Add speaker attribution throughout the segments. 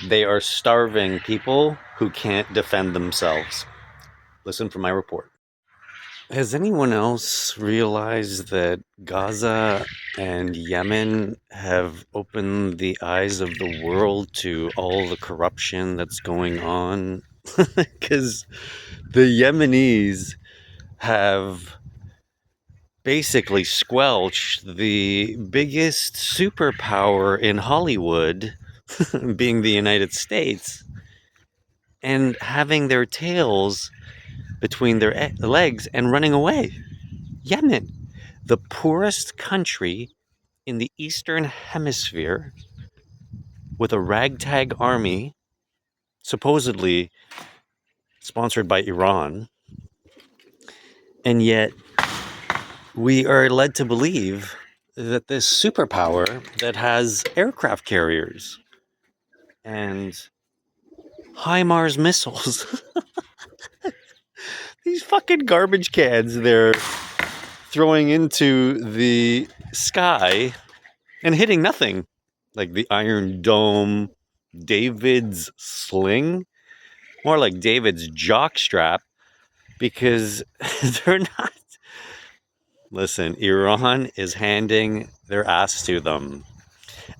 Speaker 1: They are starving people who can't defend themselves. Listen for my report. Has anyone else realized that Gaza and Yemen have opened the eyes of the world to all the corruption that's going on? Because the Yemenis have basically squelched the biggest superpower in Hollywood, being the United States, and having their tails between their legs and running away. Yemen, the poorest country in the Eastern Hemisphere, with a ragtag army, supposedly sponsored by Iran, and yet we are led to believe that this superpower that has aircraft carriers and HIMARS missiles, these fucking garbage cans they're throwing into the sky and hitting nothing, like the Iron Dome, David's sling, more like David's jockstrap, because they're not. Listen, Iran is handing their ass to them.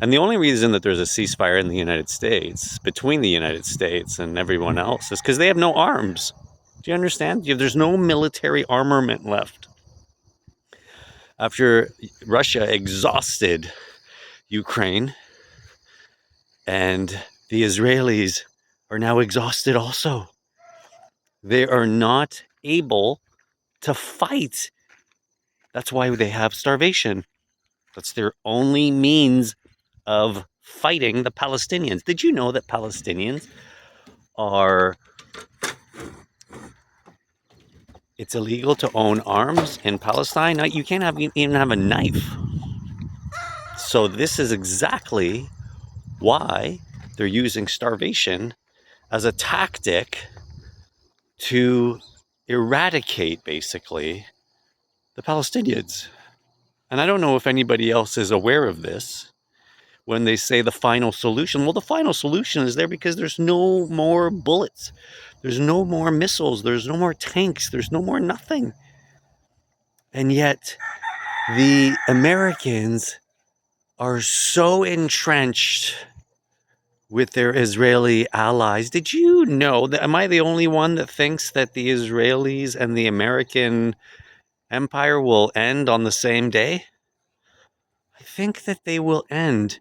Speaker 1: And the only reason that there's a ceasefire in the United States, between the United States and everyone else, is because they have no arms. Do you understand? There's no military armament left. After Russia exhausted Ukraine, and the Israelis are now exhausted also. They are not able to fight. That's why they have starvation. That's their only means of fighting the Palestinians. Did you know that Palestinians are... It's illegal to own arms in Palestine? You can't even have a knife. So this is exactly why they're using starvation as a tactic to eradicate, basically, the Palestinians. And I don't know if anybody else is aware of this. When they say the final solution, well, the final solution is there because there's no more bullets. There's no more missiles. There's no more tanks. There's no more nothing. And yet the Americans are so entrenched with their Israeli allies. Did you know that? Am I the only one that thinks that the Israelis and the American empire will end on the same day? I think that they will end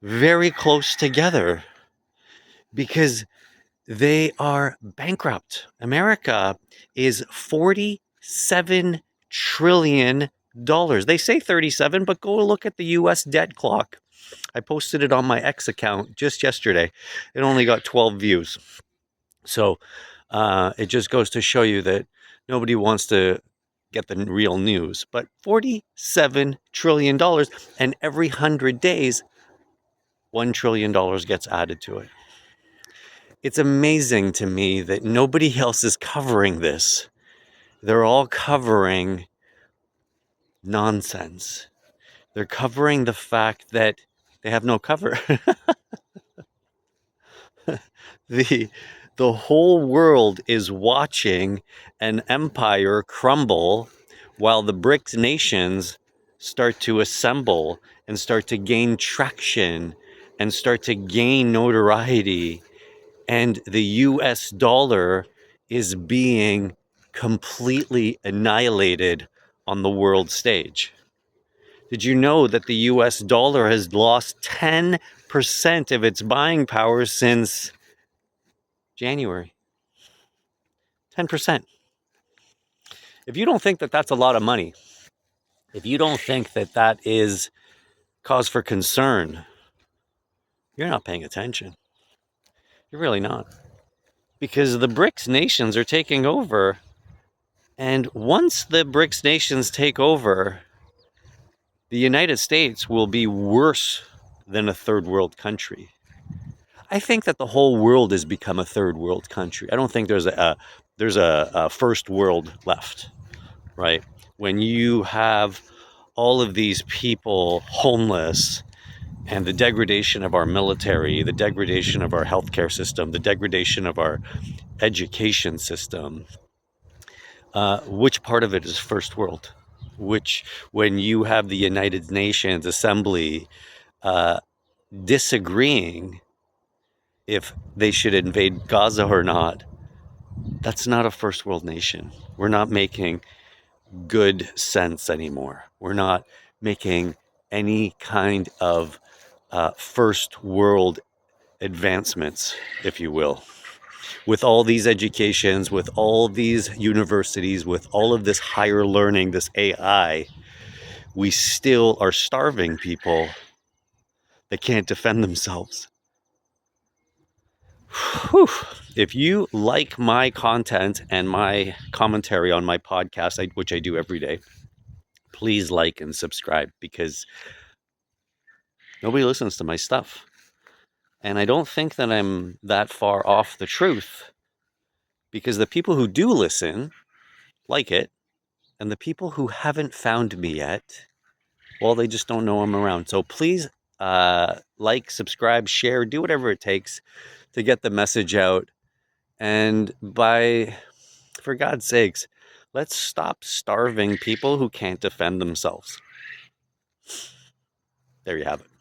Speaker 1: very close together because they are bankrupt. America is $47 trillion. They say 37, but go look at the US debt clock. I posted it on my X account just yesterday. It only got 12 views. So it just goes to show you that nobody wants to get the real news. But $47 trillion, and every 100 days, $1 trillion gets added to it. It's amazing to me that nobody else is covering this. They're all covering nonsense. They're covering the fact that they have no cover. the the whole world is watching an empire crumble while the BRICS nations start to assemble and start to gain traction and start to gain notoriety, and the US dollar is being completely annihilated on the world stage. Did you know that the US dollar has lost 10% of its buying power since January? 10%. If you don't think that that's a lot of money, if you don't think that that is cause for concern, you're not paying attention. You're really not. Because the BRICS nations are taking over. And once the BRICS nations take over, the United States will be worse than a third world country. I think that the whole world has become a third world country. I don't think there's a first world left, right? When you have all of these people homeless and the degradation of our military, the degradation of our healthcare system, the degradation of our education system, which part of it is first world? Which, when you have the United Nations Assembly disagreeing if they should invade Gaza or not, that's not a first world nation. We're not making good sense anymore. We're not making any kind of first world advancements, if you will. With all these educations, with all these universities, with all of this higher learning, this AI, we still are starving people that can't defend themselves. Whew. If you like my content and my commentary on my podcast, which I do every day, please like and subscribe, because nobody listens to my stuff. And I don't think that I'm that far off the truth, because the people who do listen like it, and the people who haven't found me yet, well, they just don't know I'm around. So please like, subscribe, share, do whatever it takes to get the message out. And for God's sakes, let's stop starving people who can't defend themselves. There you have it.